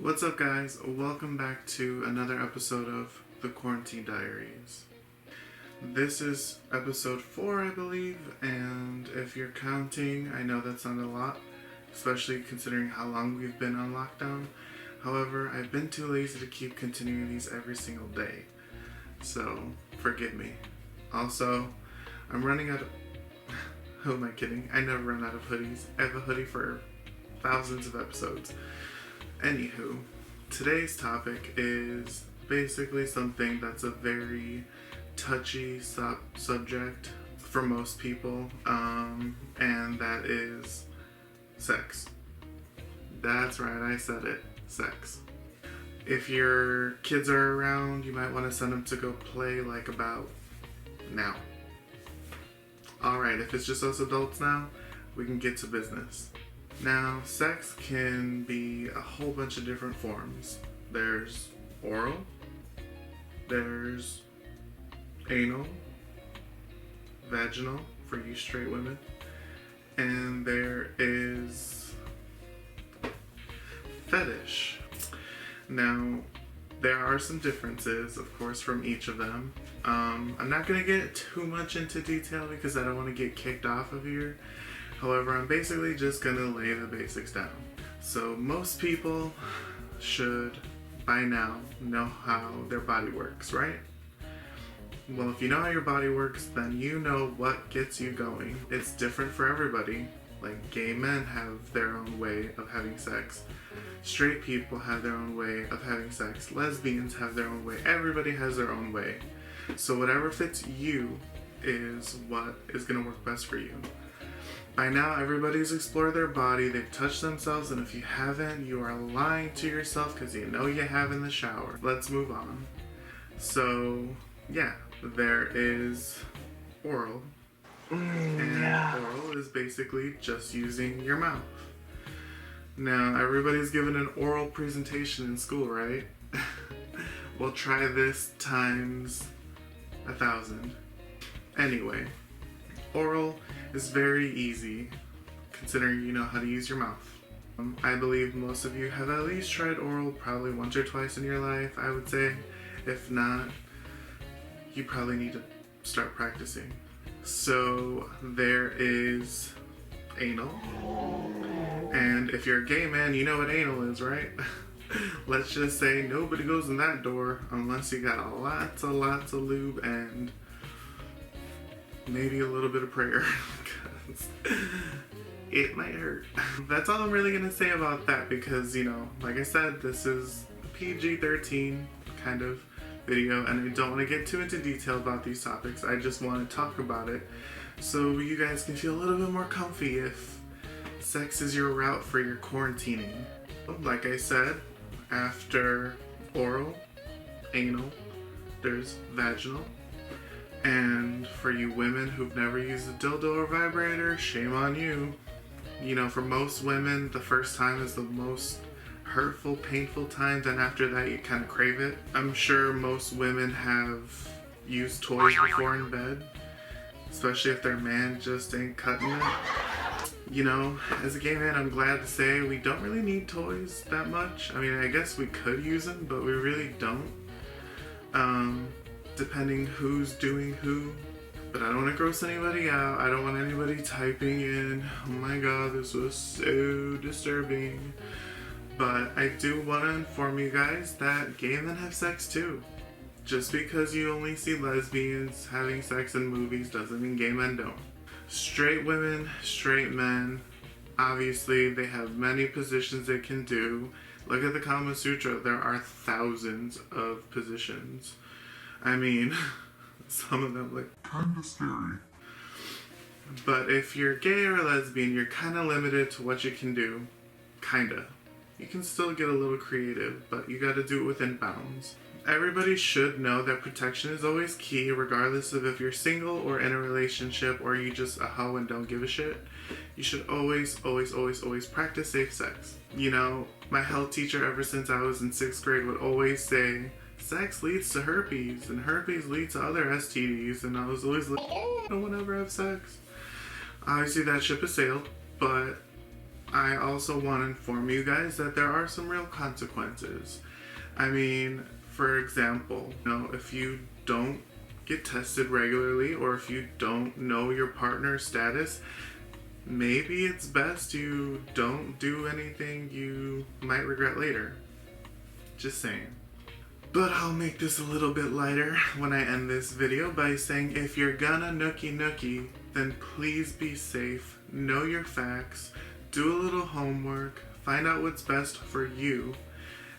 What's up, guys? Welcome back to another episode of the Quarantine Diaries. This is episode 4, I believe, and if you're counting, I know that's not a lot, especially considering how long we've been on lockdown. However, I've been too lazy to keep continuing these every single day, so forgive me. Also, I'm running out of... Who am I kidding? I never run out of hoodies. I have a hoodie for thousands of episodes. Anywho, today's topic is basically something that's a very touchy subject for most people, and that is sex. That's right, I said it, sex. If your kids are around, you might want to send them to go play like about now. Alright, if it's just us adults now, we can get to business. Now, sex can be a whole bunch of different forms. There's oral, there's anal, vaginal for you straight women, and there is fetish. Now, there are some differences, of course, from each of them. I'm not going to get too much into detail because I don't want to get kicked off of here. However, I'm basically just gonna lay the basics down. So most people should, by now, know how their body works, right? Well, if you know how your body works, then you know what gets you going. It's different for everybody. Like, gay men have their own way of having sex. Straight people have their own way of having sex. Lesbians have their own way. Everybody has their own way. So whatever fits you is what is gonna work best for you. By now, everybody's explored their body, they've touched themselves, and if you haven't, you are lying to yourself because you know you have in the shower. Let's move on. So, yeah, there is oral. Oral is basically just using your mouth. Now, everybody's given an oral presentation in school, right? Well, try this times 1,000. Anyway, oral is very easy, considering you know how to use your mouth. I believe most of you have at least tried oral probably once or twice in your life, I would say. If not, you probably need to start practicing. So there is anal. And if you're a gay man, you know what anal is, right? Let's just say nobody goes in that door unless you got lots of lube and maybe a little bit of prayer, because it might hurt. That's all I'm really gonna say about that because, you know, like I said, this is a PG-13 kind of video and I don't want to get too into detail about these topics. I just want to talk about it so you guys can feel a little bit more comfy if sex is your route for your quarantining. Like I said, after oral, anal, there's vaginal. And for you women who've never used a dildo or vibrator, shame on you. You know, for most women, the first time is the most hurtful, painful time, then after that you kind of crave it. I'm sure most women have used toys before in bed, especially if their man just ain't cutting it. You know, as a gay man, I'm glad to say we don't really need toys that much. I mean, I guess we could use them, but we really don't. Depending who's doing who. But I don't want to gross anybody out. I don't want anybody typing in, oh my god, this was so disturbing. But I do want to inform you guys that gay men have sex too. Just because you only see lesbians having sex in movies doesn't mean gay men don't. Straight women, straight men, obviously they have many positions they can do. Look at the Kama Sutra, there are thousands of positions. I mean, some of them look kinda scary. But if you're gay or lesbian, you're kinda limited to what you can do. Kinda. You can still get a little creative, but you gotta do it within bounds. Everybody should know that protection is always key, regardless of if you're single or in a relationship or you just a hoe and don't give a shit. You should always practice safe sex. You know, my health teacher ever since I was in 6th grade would always say, sex leads to herpes, and herpes leads to other STDs, and I was always like, no one ever have sex. Obviously that ship has sailed, but I also want to inform you guys that there are some real consequences. I mean, for example, if you don't get tested regularly or if you don't know your partner's status, maybe it's best you don't do anything you might regret later. Just saying. But I'll make this a little bit lighter when I end this video by saying if you're gonna nookie, then please be safe, know your facts, do a little homework, find out what's best for you,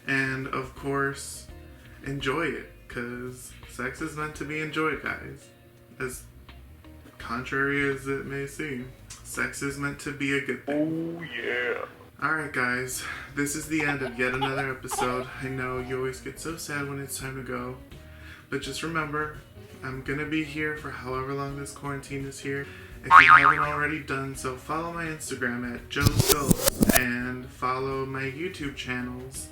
and of course, enjoy it, because sex is meant to be enjoyed, guys. As contrary as it may seem, sex is meant to be a good thing. Oh yeah. Alright guys, this is the end of yet another episode. I know you always get so sad when it's time to go, but just remember, I'm gonna be here for however long this quarantine is here. If you haven't already done so, follow my Instagram at Joe's Goals and follow my YouTube channels.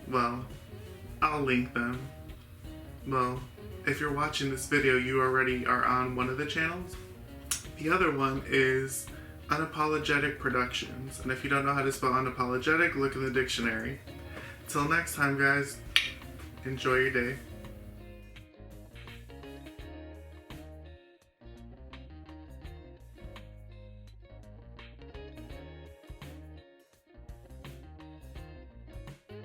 Well, I'll link them. Well, if you're watching this video, you already are on one of the channels. The other one is Unapologetic Productions, and if you don't know how to spell unapologetic, look in the dictionary. Till next time, guys, enjoy your day.